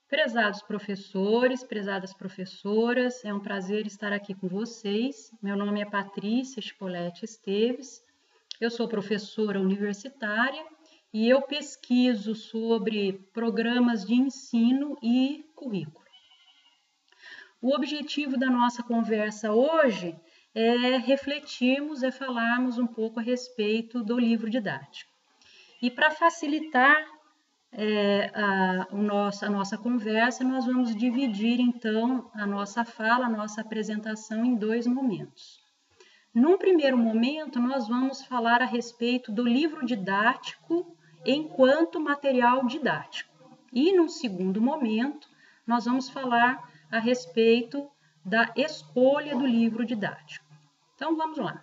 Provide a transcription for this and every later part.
Prezados professores, prezadas professoras, é um prazer estar aqui com vocês. Meu nome é Patrícia Chipolete Esteves, eu sou professora universitária e eu pesquiso sobre programas de ensino e currículo. O objetivo da nossa conversa hoje é refletirmos, falarmos um pouco a respeito do livro didático. E para facilitar a nossa conversa, nós vamos dividir então a nossa fala, a nossa apresentação em dois momentos. Num primeiro momento, nós vamos falar a respeito do livro didático enquanto material didático. E num segundo momento, nós vamos falar a respeito da escolha do livro didático. Então vamos lá.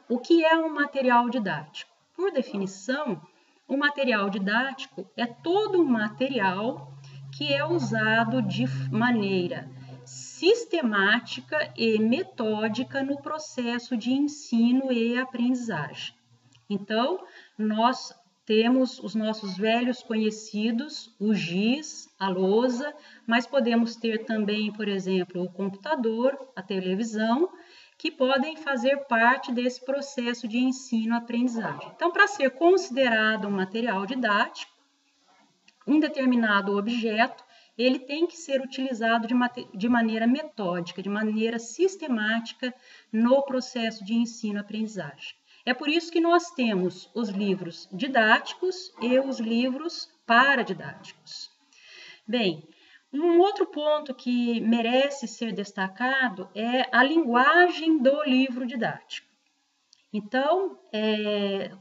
O que é um material didático? Por definição, o material didático é todo um material que é usado de maneira sistemática e metódica no processo de ensino e aprendizagem. Então, nós temos os nossos velhos conhecidos, o giz, a lousa, mas podemos ter também, por exemplo, o computador, a televisão, que podem fazer parte desse processo de ensino-aprendizagem. Então, para ser considerado um material didático, um determinado objeto, ele tem que ser utilizado de maneira metódica, de maneira sistemática no processo de ensino-aprendizagem. É por isso que nós temos os livros didáticos e os livros paradidáticos. Bem, um outro ponto que merece ser destacado é a linguagem do livro didático. Então,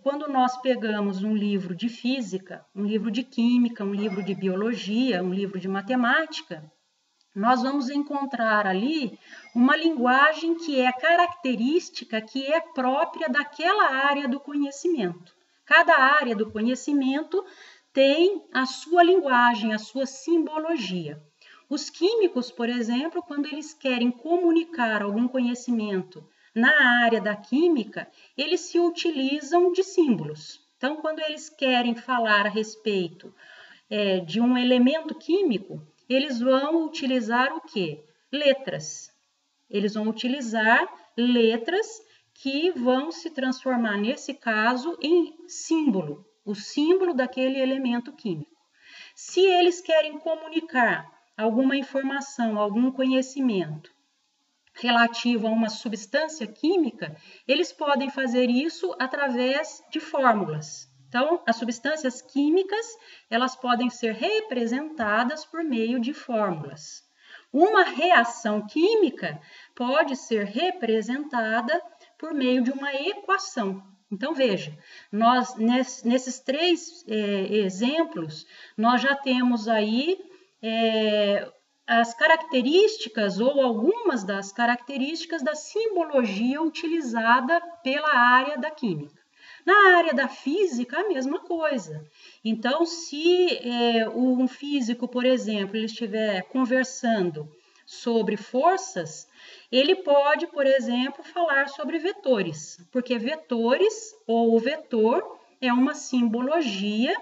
quando nós pegamos um livro de física, um livro de química, um livro de biologia, um livro de matemática, nós vamos encontrar ali uma linguagem que é característica, que é própria daquela área do conhecimento. Cada área do conhecimento tem a sua linguagem, a sua simbologia. Os químicos, por exemplo, quando eles querem comunicar algum conhecimento na área da química, eles se utilizam de símbolos. Então, quando eles querem falar a respeito de um elemento químico, eles vão utilizar o quê? Letras. Eles vão utilizar letras que vão se transformar, nesse caso, em símbolo, o símbolo daquele elemento químico. Se eles querem comunicar alguma informação, algum conhecimento relativo a uma substância química, eles podem fazer isso através de fórmulas. Então, as substâncias químicas, elas podem ser representadas por meio de fórmulas. Uma reação química pode ser representada por meio de uma equação. Então, veja, nós nesses três exemplos, nós já temos aí as características ou algumas das características da simbologia utilizada pela área da química. Na área da física, a mesma coisa. Então, se um físico, por exemplo, ele estiver conversando sobre forças, ele pode, por exemplo, falar sobre vetores, porque vetores ou o vetor é uma simbologia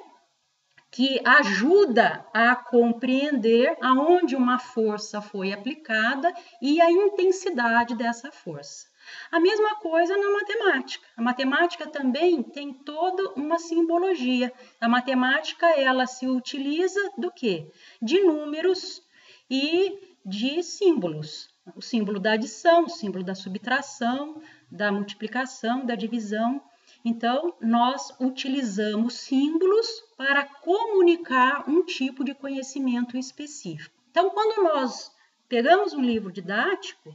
que ajuda a compreender aonde uma força foi aplicada e a intensidade dessa força. A mesma coisa na matemática. A matemática também tem toda uma simbologia. A matemática, ela se utiliza do quê? De números e de símbolos. O símbolo da adição, o símbolo da subtração, da multiplicação, da divisão. Então, nós utilizamos símbolos para comunicar um tipo de conhecimento específico. Então, quando nós pegamos um livro didático,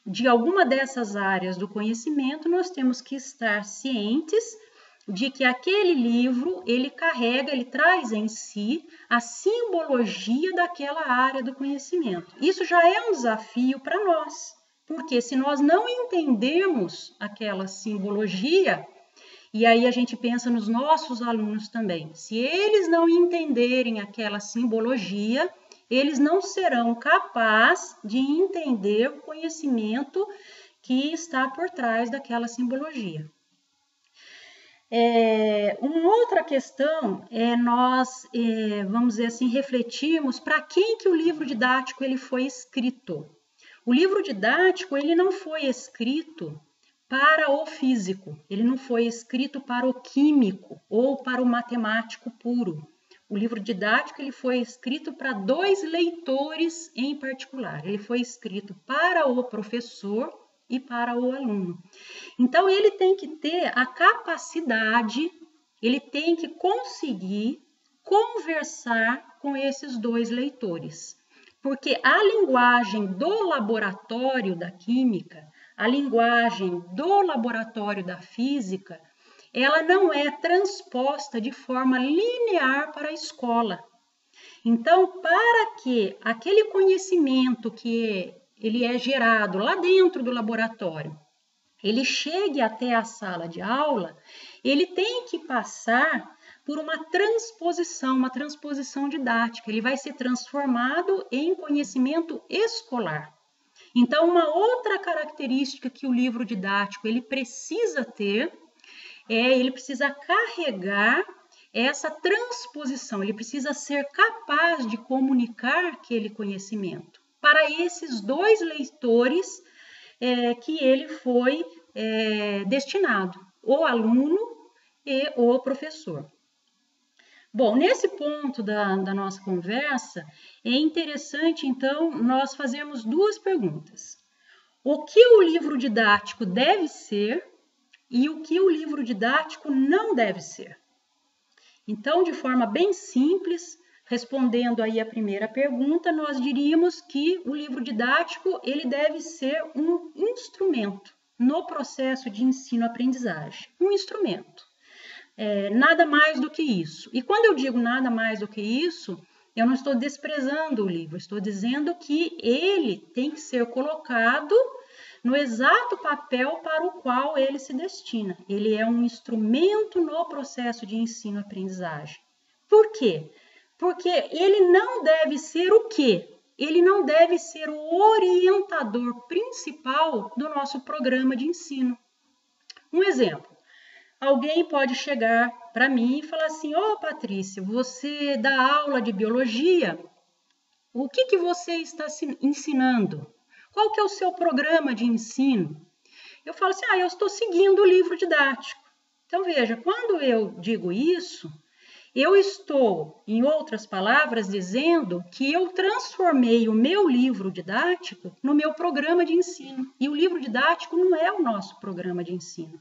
de alguma dessas áreas do conhecimento, nós temos que estar cientes de que aquele livro, ele traz em si a simbologia daquela área do conhecimento. Isso já é um desafio para nós, porque se nós não entendermos aquela simbologia, e aí a gente pensa nos nossos alunos também, se eles não entenderem aquela simbologia, eles não serão capazes de entender o conhecimento que está por trás daquela simbologia. Uma outra questão é nós, vamos dizer assim, refletirmos para quem que o livro didático ele foi escrito. O livro didático ele não foi escrito para o físico, ele não foi escrito para o químico ou para o matemático puro. O livro didático ele foi escrito para dois leitores em particular. Ele foi escrito para o professor e para o aluno. Então, ele tem que ter a capacidade, ele tem que conseguir conversar com esses dois leitores. Porque a linguagem do laboratório da química, a linguagem do laboratório da física, ela não é transposta de forma linear para a escola. Então, para que aquele conhecimento que ele é gerado lá dentro do laboratório, ele chegue até a sala de aula, ele tem que passar por uma transposição didática. Ele vai ser transformado em conhecimento escolar. Então, uma outra característica que o livro didático ele precisa ter ele precisa carregar essa transposição, ele precisa ser capaz de comunicar aquele conhecimento para esses dois leitores que ele foi destinado, o aluno e o professor. Bom, nesse ponto da nossa conversa, é interessante, então, nós fazermos duas perguntas. O que o livro didático deve ser e o que o livro didático não deve ser? Então, de forma bem simples, respondendo aí a primeira pergunta, nós diríamos que o livro didático ele deve ser um instrumento no processo de ensino-aprendizagem. Um instrumento. Nada mais do que isso. E quando eu digo nada mais do que isso, eu não estou desprezando o livro, estou dizendo que ele tem que ser colocado no exato papel para o qual ele se destina. Ele é um instrumento no processo de ensino-aprendizagem. Por quê? Porque ele não deve ser o quê? Ele não deve ser o orientador principal do nosso programa de ensino. Um exemplo. Alguém pode chegar para mim e falar assim, Patrícia, você dá aula de biologia, o que você está ensinando? Qual que é o seu programa de ensino? Eu falo assim, eu estou seguindo o livro didático. Então, veja, quando eu digo isso, eu estou, em outras palavras, dizendo que eu transformei o meu livro didático no meu programa de ensino. E o livro didático não é o nosso programa de ensino.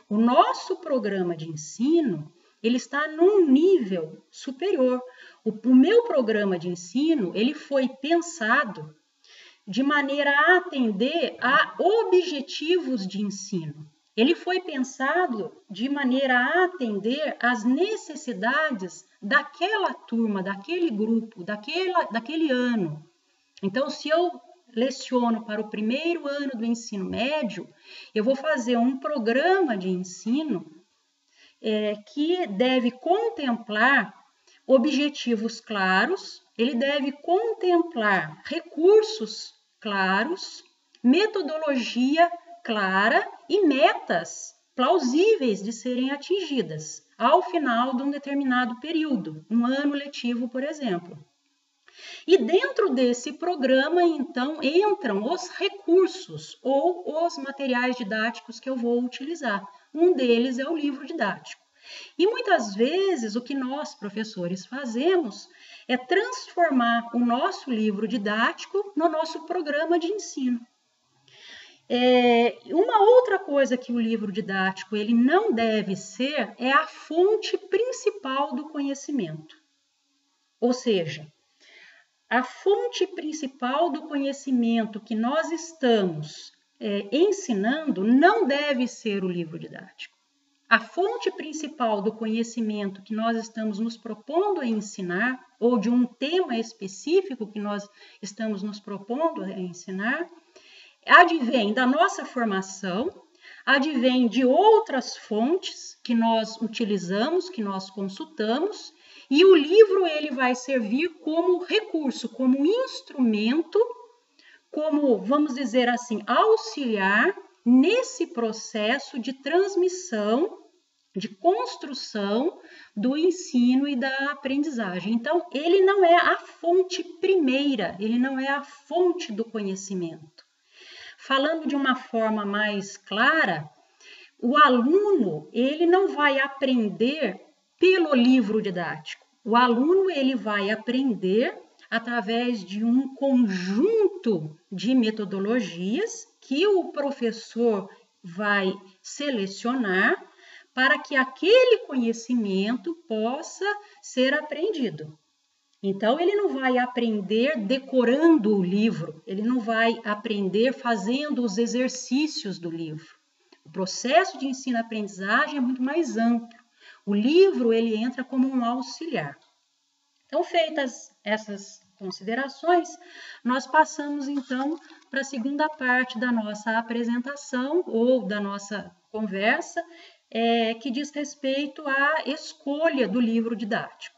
O nosso programa de ensino, ele está num nível superior. O meu programa de ensino, ele foi pensado de maneira a atender a objetivos de ensino. Ele foi pensado de maneira a atender às necessidades daquela turma, daquele grupo, daquele ano. Então, se eu leciono para o primeiro ano do ensino médio, eu vou fazer um programa de ensino que deve contemplar objetivos claros, ele deve contemplar recursos claros, metodologia clara e metas plausíveis de serem atingidas ao final de um determinado período, um ano letivo, por exemplo. E dentro desse programa, então, entram os recursos ou os materiais didáticos que eu vou utilizar. Um deles é o livro didático. E muitas vezes o que nós, professores, fazemos é transformar o nosso livro didático no nosso programa de ensino. Uma outra coisa que o livro didático ele não deve ser é a fonte principal do conhecimento. Ou seja, a fonte principal do conhecimento que nós estamos ensinando não deve ser o livro didático. A fonte principal do conhecimento que nós estamos nos propondo a ensinar, ou de um tema específico que nós estamos nos propondo a ensinar, advém da nossa formação, advém de outras fontes que nós utilizamos, que nós consultamos, e o livro ele vai servir como recurso, como instrumento, como, vamos dizer assim, auxiliar nesse processo de transmissão de construção do ensino e da aprendizagem. Então, ele não é a fonte primeira, ele não é a fonte do conhecimento. Falando de uma forma mais clara, o aluno, ele não vai aprender pelo livro didático. O aluno, ele vai aprender através de um conjunto de metodologias que o professor vai selecionar para que aquele conhecimento possa ser aprendido. Então, ele não vai aprender decorando o livro, ele não vai aprender fazendo os exercícios do livro. O processo de ensino-aprendizagem é muito mais amplo. O livro, ele entra como um auxiliar. Então, feitas essas considerações, nós passamos, então, para a segunda parte da nossa apresentação ou da nossa conversa, que diz respeito à escolha do livro didático.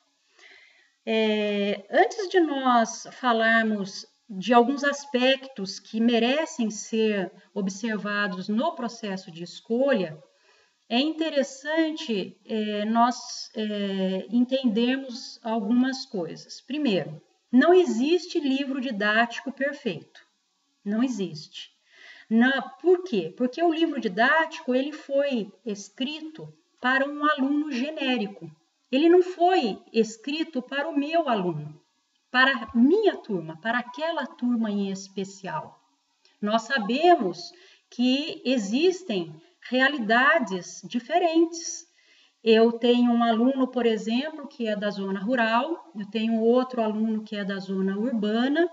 Antes de nós falarmos de alguns aspectos que merecem ser observados no processo de escolha, é interessante nós entendermos algumas coisas. Primeiro, não existe livro didático perfeito. Não existe. Por quê? Porque o livro didático ele foi escrito para um aluno genérico. Ele não foi escrito para o meu aluno, para a minha turma, para aquela turma em especial. Nós sabemos que existem realidades diferentes. Eu tenho um aluno, por exemplo, que é da zona rural, eu tenho outro aluno que é da zona urbana.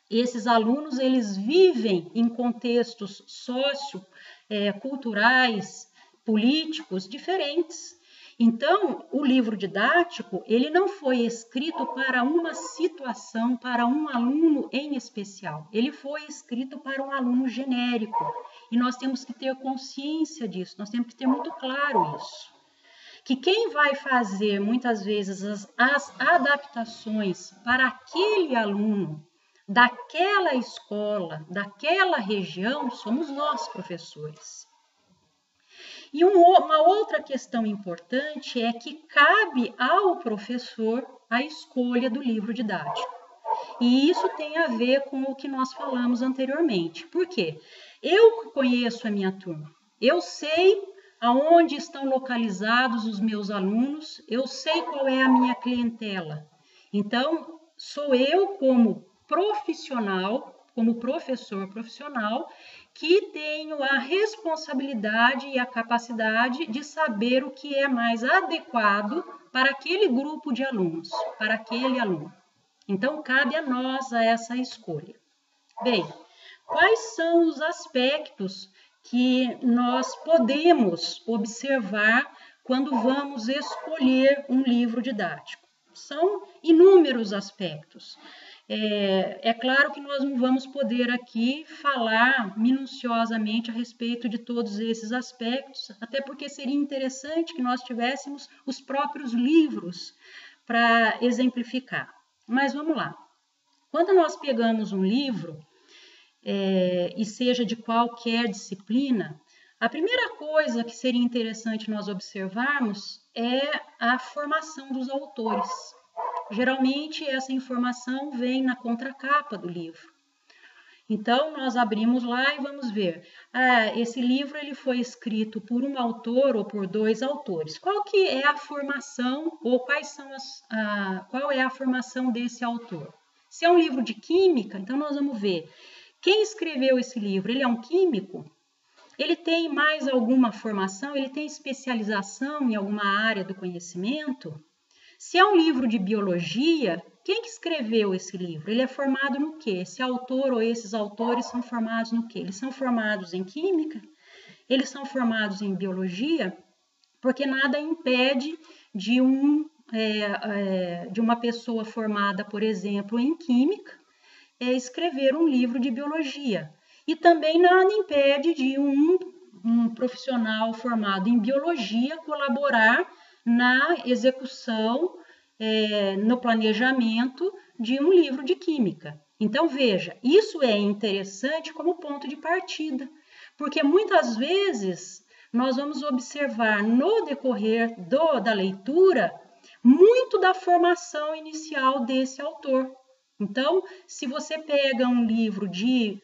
Esses alunos, eles vivem em contextos socioculturais, políticos diferentes. Então, o livro didático, ele não foi escrito para uma situação, para um aluno em especial. Ele foi escrito para um aluno genérico. E nós temos que ter consciência disso, nós temos que ter muito claro isso. Que quem vai fazer, muitas vezes, as adaptações para aquele aluno, daquela escola, daquela região, somos nós, professores. E uma outra questão importante é que cabe ao professor a escolha do livro didático. E isso tem a ver com o que nós falamos anteriormente. Por quê? Eu conheço a minha turma, eu sei aonde estão localizados os meus alunos, eu sei qual é a minha clientela. Então, sou eu como profissional, como professor profissional, que tenho a responsabilidade e a capacidade de saber o que é mais adequado para aquele grupo de alunos, para aquele aluno. Então, cabe a nós essa escolha. Bem, quais são os aspectos que nós podemos observar quando vamos escolher um livro didático? São inúmeros aspectos. É claro que nós não vamos poder aqui falar minuciosamente a respeito de todos esses aspectos, até porque seria interessante que nós tivéssemos os próprios livros para exemplificar. Mas vamos lá. Quando nós pegamos um livro, e seja de qualquer disciplina, a primeira coisa que seria interessante nós observarmos é a formação dos autores. Geralmente, essa informação vem na contracapa do livro. Então, nós abrimos lá e vamos ver. Esse livro ele foi escrito por um autor ou por dois autores. Qual que é a formação ou qual é a formação desse autor? Se é um livro de química, então nós vamos ver. Quem escreveu esse livro? Ele é um químico? Ele tem mais alguma formação? Ele tem especialização em alguma área do conhecimento? Se é um livro de biologia, quem que escreveu esse livro? Ele é formado no quê? Esse autor ou esses autores são formados no quê? Eles são formados em química? Eles são formados em biologia? Porque nada impede de uma pessoa formada, por exemplo, em química, escrever um livro de biologia. E também nada impede de um profissional formado em biologia colaborar na execução, no planejamento de um livro de química. Então, veja, isso é interessante como ponto de partida, porque muitas vezes nós vamos observar no decorrer da leitura muito da formação inicial desse autor. Então, se você pega um livro de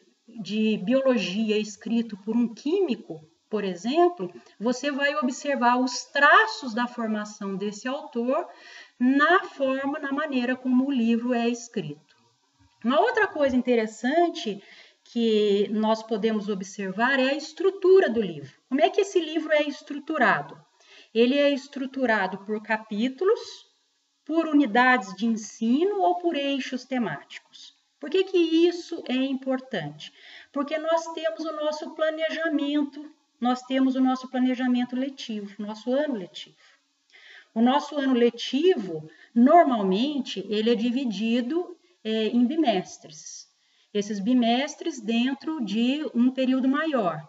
biologia escrito por um químico, por exemplo, você vai observar os traços da formação desse autor na maneira como o livro é escrito. Uma outra coisa interessante que nós podemos observar é a estrutura do livro. Como é que esse livro é estruturado? Ele é estruturado por capítulos, por unidades de ensino ou por eixos temáticos. Por que isso é importante? Porque nós temos o nosso planejamento letivo, nosso ano letivo. O nosso ano letivo, normalmente, ele é dividido em bimestres. Esses bimestres dentro de um período maior.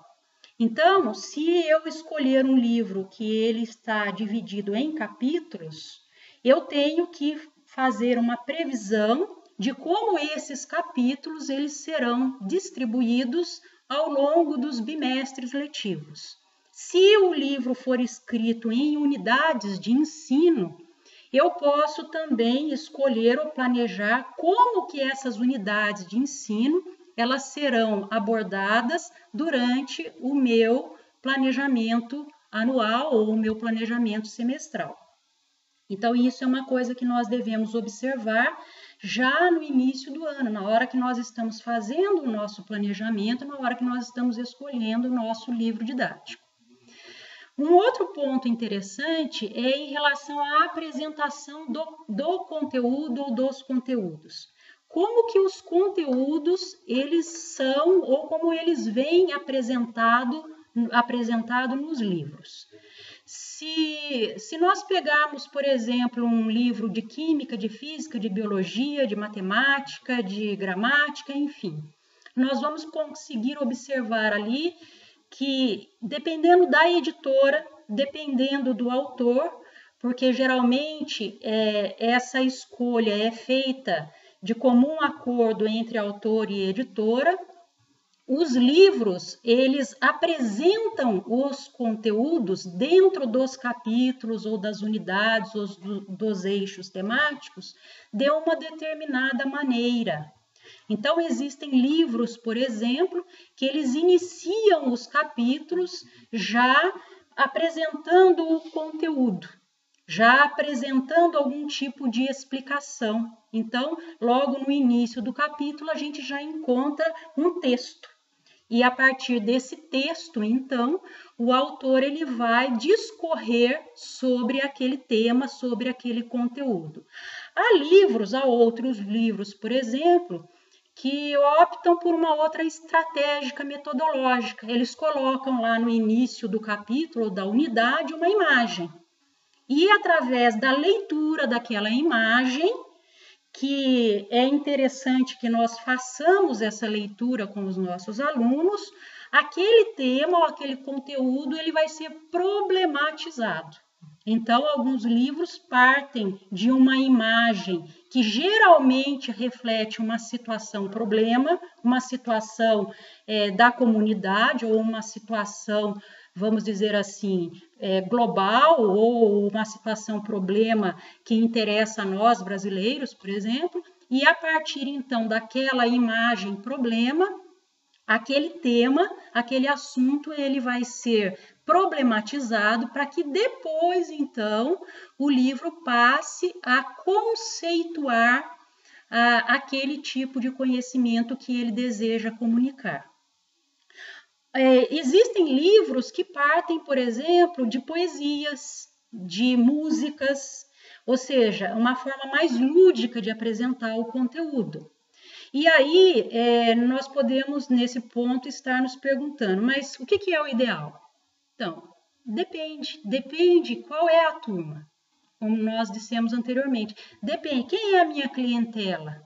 Então, se eu escolher um livro que ele está dividido em capítulos, eu tenho que fazer uma previsão de como esses capítulos eles serão distribuídos ao longo dos bimestres letivos. Se o livro for escrito em unidades de ensino, eu posso também escolher ou planejar como que essas unidades de ensino elas serão abordadas durante o meu planejamento anual ou o meu planejamento semestral. Então, isso é uma coisa que nós devemos observar já no início do ano, na hora que nós estamos fazendo o nosso planejamento, na hora que nós estamos escolhendo o nosso livro didático. Um outro ponto interessante é em relação à apresentação do conteúdo ou dos conteúdos. Como que os conteúdos, eles são ou como eles vêm apresentado nos livros. Se nós pegarmos, por exemplo, um livro de química, de física, de biologia, de matemática, de gramática, enfim, nós vamos conseguir observar ali que, dependendo da editora, dependendo do autor, porque geralmente essa escolha é feita de comum acordo entre autor e editora, os livros, eles apresentam os conteúdos dentro dos capítulos ou das unidades ou dos eixos temáticos de uma determinada maneira. Então, existem livros, por exemplo, que eles iniciam os capítulos já apresentando o conteúdo, já apresentando algum tipo de explicação. Então, logo no início do capítulo, a gente já encontra um texto. E a partir desse texto, então, o autor ele vai discorrer sobre aquele tema, sobre aquele conteúdo. Há outros livros, por exemplo, que optam por uma outra estratégia metodológica. Eles colocam lá no início do capítulo, da unidade, uma imagem. E através da leitura daquela imagem, que é interessante que nós façamos essa leitura com os nossos alunos, aquele tema ou aquele conteúdo ele vai ser problematizado. Então, alguns livros partem de uma imagem que geralmente reflete uma situação problema, uma situação da comunidade ou uma situação, vamos dizer assim, global ou uma situação problema que interessa a nós brasileiros, por exemplo, e a partir então daquela imagem problema, aquele tema, aquele assunto, ele vai ser problematizado para que depois, então, o livro passe a conceituar aquele tipo de conhecimento que ele deseja comunicar. Existem livros que partem, por exemplo, de poesias, de músicas, ou seja, uma forma mais lúdica de apresentar o conteúdo. E aí, nós podemos, nesse ponto, estar nos perguntando, mas o que é o ideal? Então, depende qual é a turma, como nós dissemos anteriormente. Depende, quem é a minha clientela?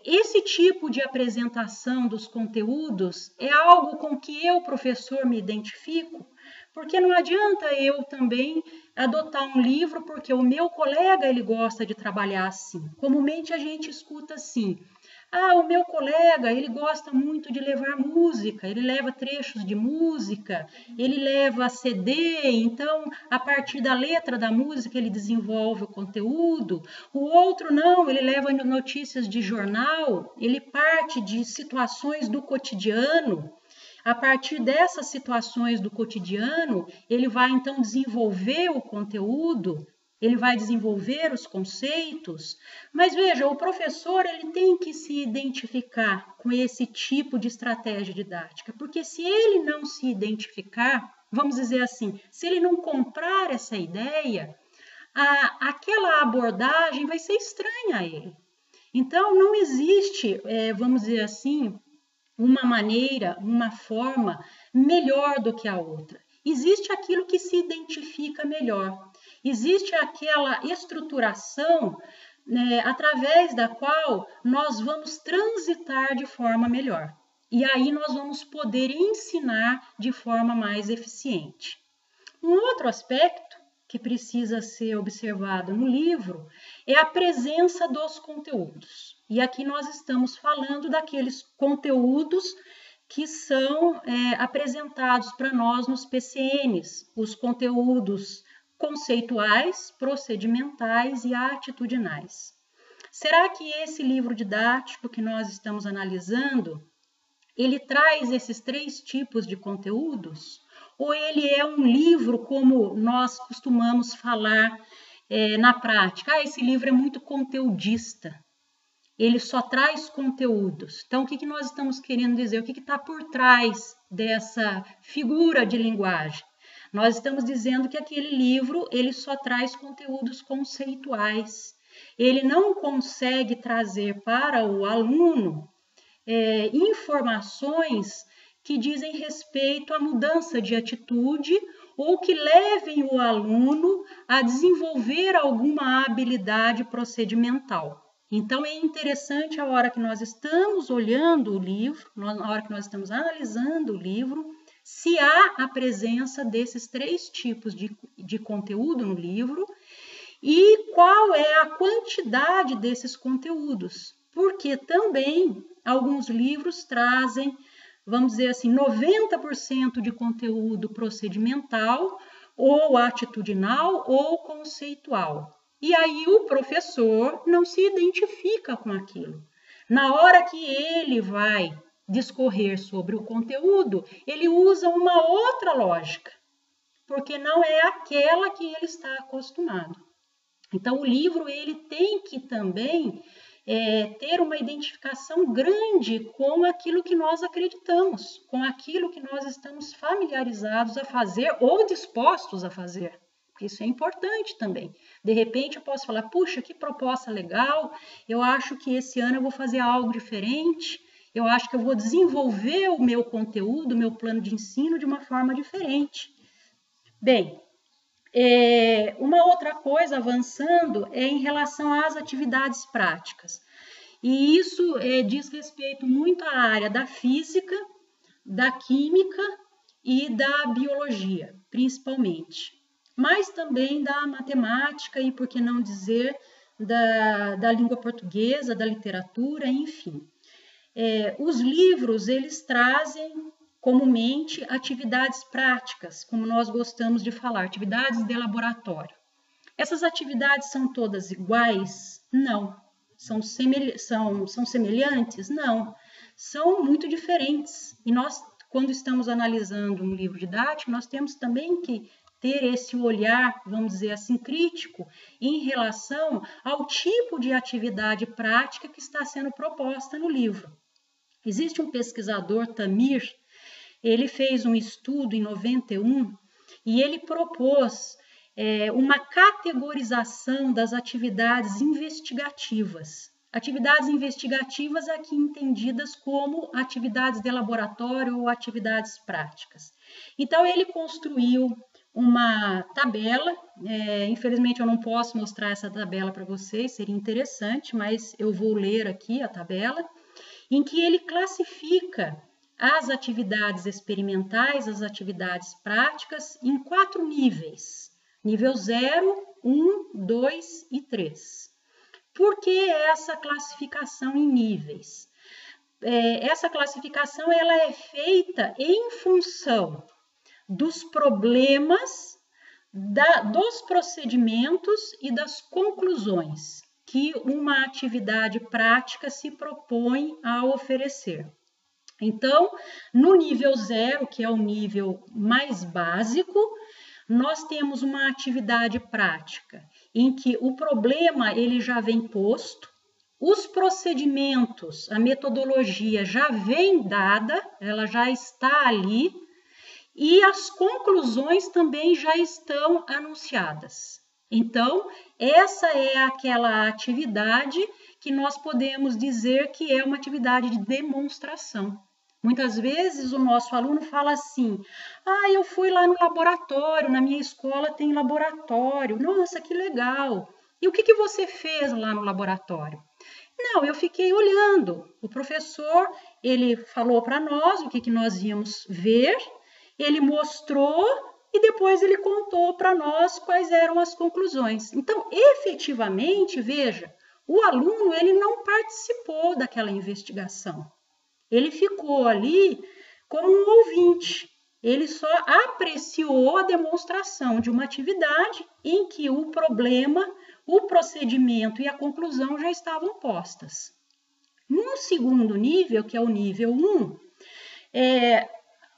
Esse tipo de apresentação dos conteúdos é algo com que eu, professor, me identifico, porque não adianta eu também adotar um livro porque o meu colega ele gosta de trabalhar assim. Comumente a gente escuta assim: Ah, o meu colega, ele gosta muito de levar música, ele leva trechos de música, ele leva CD, então a partir da letra da música ele desenvolve o conteúdo. O outro não, ele leva notícias de jornal, ele parte de situações do cotidiano. A partir dessas situações do cotidiano, ele vai então desenvolver o conteúdo, ele vai desenvolver os conceitos, mas veja, o professor ele tem que se identificar com esse tipo de estratégia didática, porque se ele não se identificar, vamos dizer assim, se ele não comprar essa ideia, aquela abordagem vai ser estranha a ele. Então, não existe, vamos dizer assim, uma maneira, uma forma melhor do que a outra. Existe aquilo que se identifica melhor. Existe aquela estruturação, né, através da qual nós vamos transitar de forma melhor. E aí nós vamos poder ensinar de forma mais eficiente. Um outro aspecto que precisa ser observado no livro é a presença dos conteúdos. E aqui nós estamos falando daqueles conteúdos que são apresentados para nós nos PCNs, os conteúdos conceituais, procedimentais e atitudinais. Será que esse livro didático que nós estamos analisando, ele traz esses 3 tipos de conteúdos? Ou ele é um livro, como nós costumamos falar na prática? Esse livro é muito conteudista, ele só traz conteúdos. Então, o que nós estamos querendo dizer? O que está por trás dessa figura de linguagem? Nós estamos dizendo que aquele livro ele só traz conteúdos conceituais. Ele não consegue trazer para o aluno informações que dizem respeito à mudança de atitude ou que levem o aluno a desenvolver alguma habilidade procedimental. Então, é interessante a hora que nós estamos olhando o livro, na hora que nós estamos analisando o livro, se há a presença desses 3 tipos de conteúdo no livro e qual é a quantidade desses conteúdos, porque também alguns livros trazem, vamos dizer assim, 90% de conteúdo procedimental ou atitudinal ou conceitual. E aí o professor não se identifica com aquilo. Na hora que ele vai discorrer sobre o conteúdo, ele usa uma outra lógica, porque não é aquela que ele está acostumado. Então, o livro ele tem que também ter uma identificação grande com aquilo que nós acreditamos, com aquilo que nós estamos familiarizados a fazer ou dispostos a fazer. Isso é importante também. De repente, eu posso falar, puxa, que proposta legal, eu acho que esse ano eu vou fazer algo diferente, eu acho que eu vou desenvolver o meu conteúdo, o meu plano de ensino de uma forma diferente. Bem, uma outra coisa, avançando, é em relação às atividades práticas. E isso diz respeito muito à área da física, da química e da biologia, principalmente. Mas também da matemática e, por que não dizer, da língua portuguesa, da literatura, enfim. Os livros, eles trazem comumente atividades práticas, como nós gostamos de falar, atividades de laboratório. Essas atividades são todas iguais? Não. São semelhantes? Não. São muito diferentes. E nós, quando estamos analisando um livro didático, nós temos também que ter esse olhar, vamos dizer assim, crítico em relação ao tipo de atividade prática que está sendo proposta no livro. Existe um pesquisador, Tamir, ele fez um estudo em 91 e ele propôs uma categorização das atividades investigativas. Atividades investigativas aqui entendidas como atividades de laboratório ou atividades práticas. Então, ele construiu uma tabela, infelizmente eu não posso mostrar essa tabela para vocês, seria interessante, mas eu vou ler aqui a tabela, em que ele classifica as atividades experimentais, as atividades práticas, em 4 níveis. Nível 0, 1, 2 e 3. Por que essa classificação em níveis? Essa classificação ela é feita em função dos problemas, dos procedimentos e das conclusões que uma atividade prática se propõe a oferecer. Então, no nível 0, que é o nível mais básico, nós temos uma atividade prática em que o problema ele já vem posto, os procedimentos, a metodologia já vem dada, ela já está ali, e as conclusões também já estão anunciadas. Então, essa é aquela atividade que nós podemos dizer que é uma atividade de demonstração. Muitas vezes o nosso aluno fala assim: eu fui lá no laboratório, na minha escola tem laboratório, nossa, que legal. E o que você fez lá no laboratório? Não, eu fiquei olhando. O professor, ele falou para nós o que nós íamos ver, ele mostrou e depois ele contou para nós quais eram as conclusões. Então, efetivamente, veja, o aluno ele não participou daquela investigação. Ele ficou ali como um ouvinte. Ele só apreciou a demonstração de uma atividade em que o problema, o procedimento e a conclusão já estavam postas. Num segundo nível, que é o nível 1,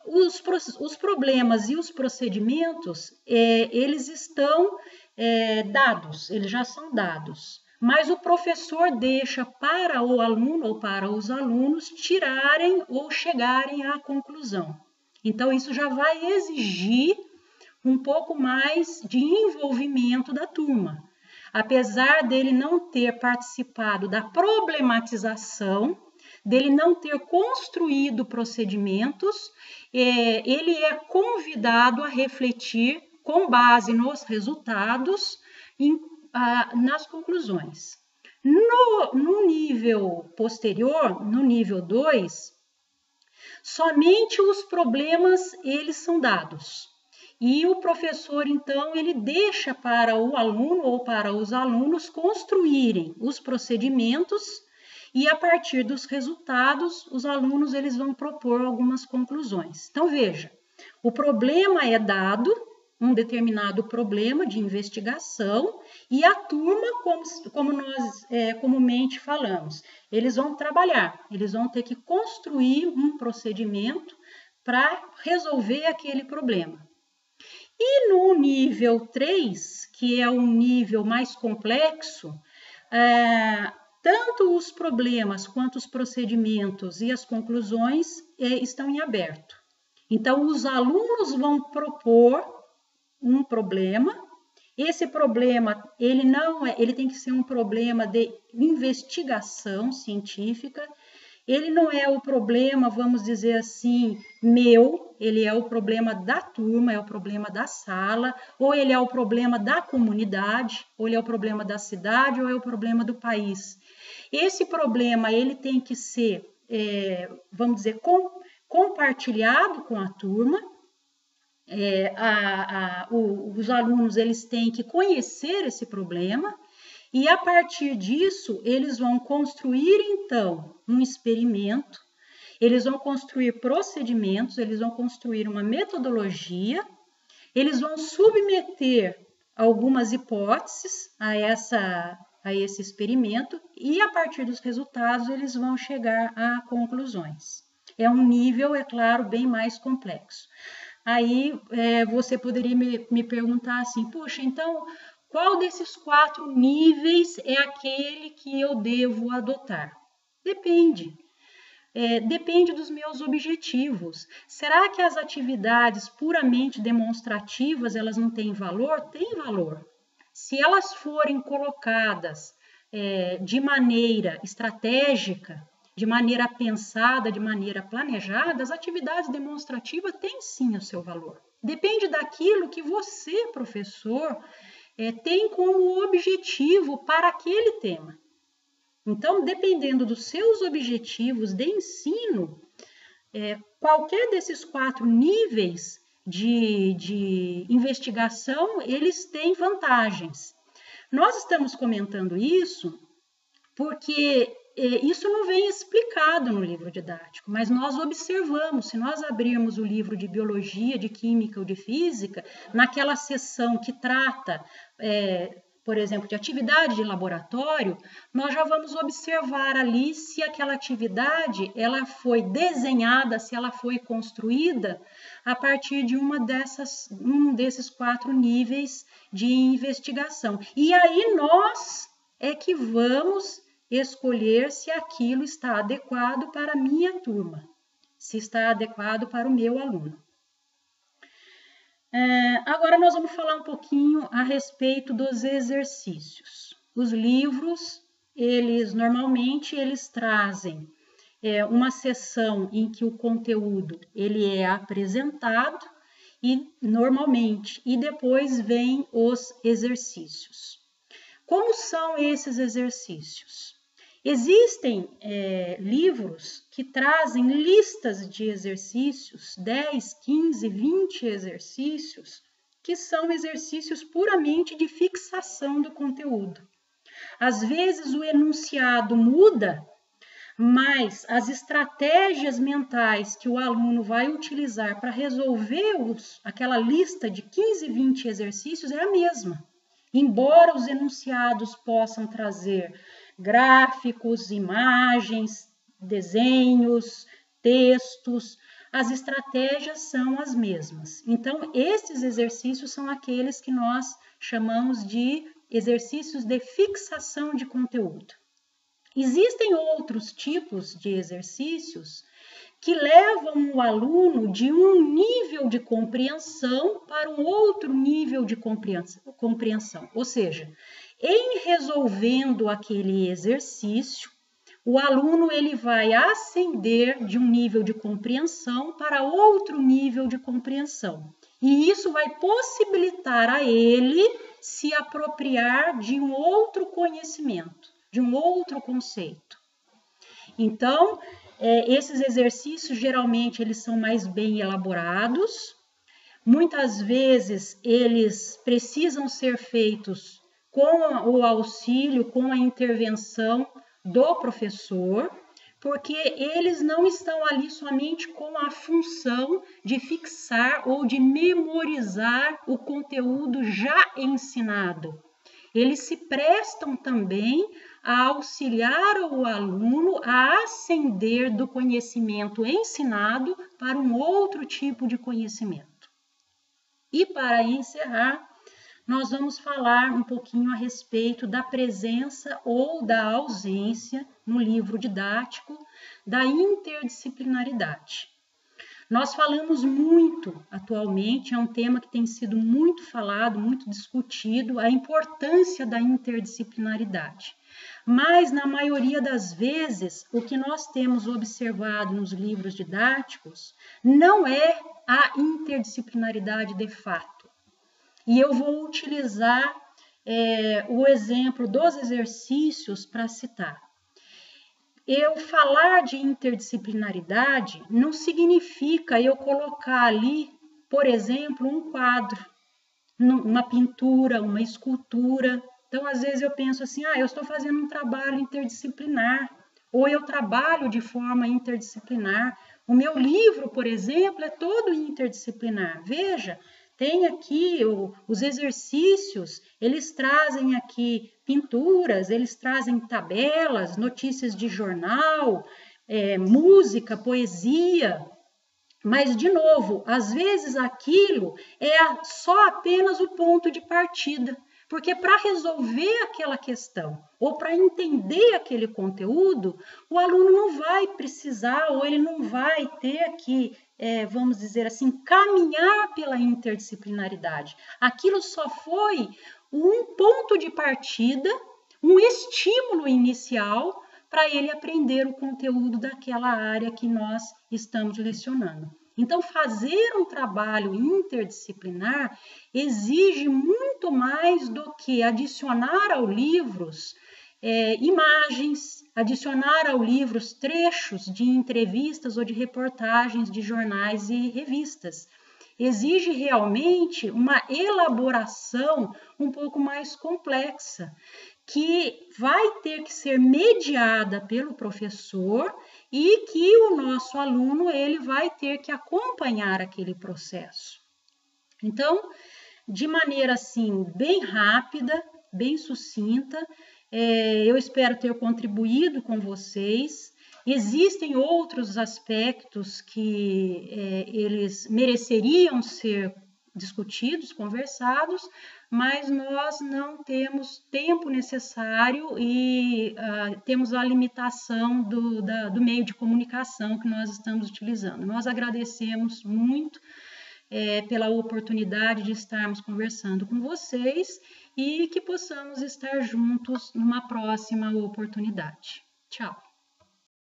os problemas e os procedimentos, eles estão dados, eles já são dados. Mas o professor deixa para o aluno ou para os alunos tirarem ou chegarem à conclusão. Então, isso já vai exigir um pouco mais de envolvimento da turma. Apesar dele não ter participado da problematização, dele não ter construído procedimentos, ele é convidado a refletir com base nos resultados nas conclusões. No nível posterior, no nível 2, somente os problemas eles são dados. E o professor, então, ele deixa para o aluno ou para os alunos construírem os procedimentos e a partir dos resultados, os alunos eles vão propor algumas conclusões. Então, veja, o problema é dado, um determinado problema de investigação, e a turma, como nós comumente falamos, eles vão trabalhar, eles vão ter que construir um procedimento para resolver aquele problema. E no nível 3, que é um nível mais complexo, tanto os problemas quanto os procedimentos e as conclusões estão em aberto. Então, os alunos vão propor um problema. Esse problema, ele tem que ser um problema de investigação científica. Ele não é o problema, vamos dizer assim, meu, ele é o problema da turma, é o problema da sala, ou ele é o problema da comunidade, ou ele é o problema da cidade, ou é o problema do país. Esse problema, ele tem que ser, vamos dizer, compartilhado com a turma. Os alunos eles têm que conhecer esse problema e a partir disso eles vão construir então um experimento, eles vão construir procedimentos, eles vão construir uma metodologia, eles vão submeter algumas hipóteses a esse experimento e a partir dos resultados eles vão chegar a conclusões. É um nível, é claro, bem mais complexo. Aí você poderia me perguntar assim, puxa, então qual desses 4 níveis é aquele que eu devo adotar? Depende. Depende dos meus objetivos. Será que as atividades puramente demonstrativas elas não têm valor? Tem valor. Se elas forem colocadas de maneira estratégica, de maneira pensada, de maneira planejada, as atividades demonstrativas têm sim o seu valor. Depende daquilo que você, professor, tem como objetivo para aquele tema. Então, dependendo dos seus objetivos de ensino, qualquer desses 4 níveis de investigação, eles têm vantagens. Nós estamos comentando isso porque isso não vem explicado no livro didático, mas nós observamos, se nós abrirmos o livro de biologia, de química ou de física, naquela seção que trata, por exemplo, de atividade de laboratório, nós já vamos observar ali se aquela atividade ela foi desenhada, se ela foi construída a partir de um desses 4 níveis de investigação. E aí nós é que vamos escolher se aquilo está adequado para a minha turma, se está adequado para o meu aluno. Agora nós vamos falar um pouquinho a respeito dos exercícios. Os livros, normalmente trazem uma seção em que o conteúdo ele é apresentado e depois vem os exercícios. Como são esses exercícios? Existem livros que trazem listas de exercícios, 10, 15, 20 exercícios, que são exercícios puramente de fixação do conteúdo. Às vezes o enunciado muda, mas as estratégias mentais que o aluno vai utilizar para resolver aquela lista de 15, 20 exercícios é a mesma. Embora os enunciados possam trazer gráficos, imagens, desenhos, textos, as estratégias são as mesmas. Então, esses exercícios são aqueles que nós chamamos de exercícios de fixação de conteúdo. Existem outros tipos de exercícios que levam o aluno de um nível de compreensão para um outro nível de compreensão. Ou seja, em resolvendo aquele exercício, o aluno ele vai ascender de um nível de compreensão para outro nível de compreensão. E isso vai possibilitar a ele se apropriar de um outro conhecimento, de um outro conceito. Então, esses exercícios, geralmente, eles são mais bem elaborados. Muitas vezes, eles precisam ser feitos com o auxílio, com a intervenção do professor, porque eles não estão ali somente com a função de fixar ou de memorizar o conteúdo já ensinado. Eles se prestam também a auxiliar o aluno a ascender do conhecimento ensinado para um outro tipo de conhecimento. E para encerrar, nós vamos falar um pouquinho a respeito da presença ou da ausência no livro didático da interdisciplinaridade. Nós falamos muito atualmente, é um tema que tem sido muito falado, muito discutido, a importância da interdisciplinaridade. Mas, na maioria das vezes, o que nós temos observado nos livros didáticos não é a interdisciplinaridade de fato. E eu vou utilizar o exemplo dos exercícios para citar. Eu falar de interdisciplinaridade não significa eu colocar ali, por exemplo, um quadro, uma pintura, uma escultura. Então, às vezes eu penso assim, eu estou fazendo um trabalho interdisciplinar, ou eu trabalho de forma interdisciplinar. O meu livro, por exemplo, é todo interdisciplinar. Veja, tem aqui os exercícios, eles trazem aqui pinturas, eles trazem tabelas, notícias de jornal, música, poesia. Mas, de novo, às vezes aquilo é só apenas o ponto de partida. Porque para resolver aquela questão ou para entender aquele conteúdo, o aluno não vai precisar ou ele não vai ter que, vamos dizer assim, caminhar pela interdisciplinaridade. Aquilo só foi um ponto de partida, um estímulo inicial para ele aprender o conteúdo daquela área que nós estamos lecionando. Então, fazer um trabalho interdisciplinar exige muito mais do que adicionar ao livros imagens, adicionar ao livros trechos de entrevistas ou de reportagens de jornais e revistas. Exige realmente uma elaboração um pouco mais complexa, que vai ter que ser mediada pelo professor e que o nosso aluno ele vai ter que acompanhar aquele processo. Então, de maneira assim bem rápida, bem sucinta, eu espero ter contribuído com vocês. Existem outros aspectos que eles mereceriam ser discutidos, conversados, mas nós não temos tempo necessário e temos a limitação do meio de comunicação que nós estamos utilizando. Nós agradecemos muito pela oportunidade de estarmos conversando com vocês e que possamos estar juntos numa próxima oportunidade. Tchau!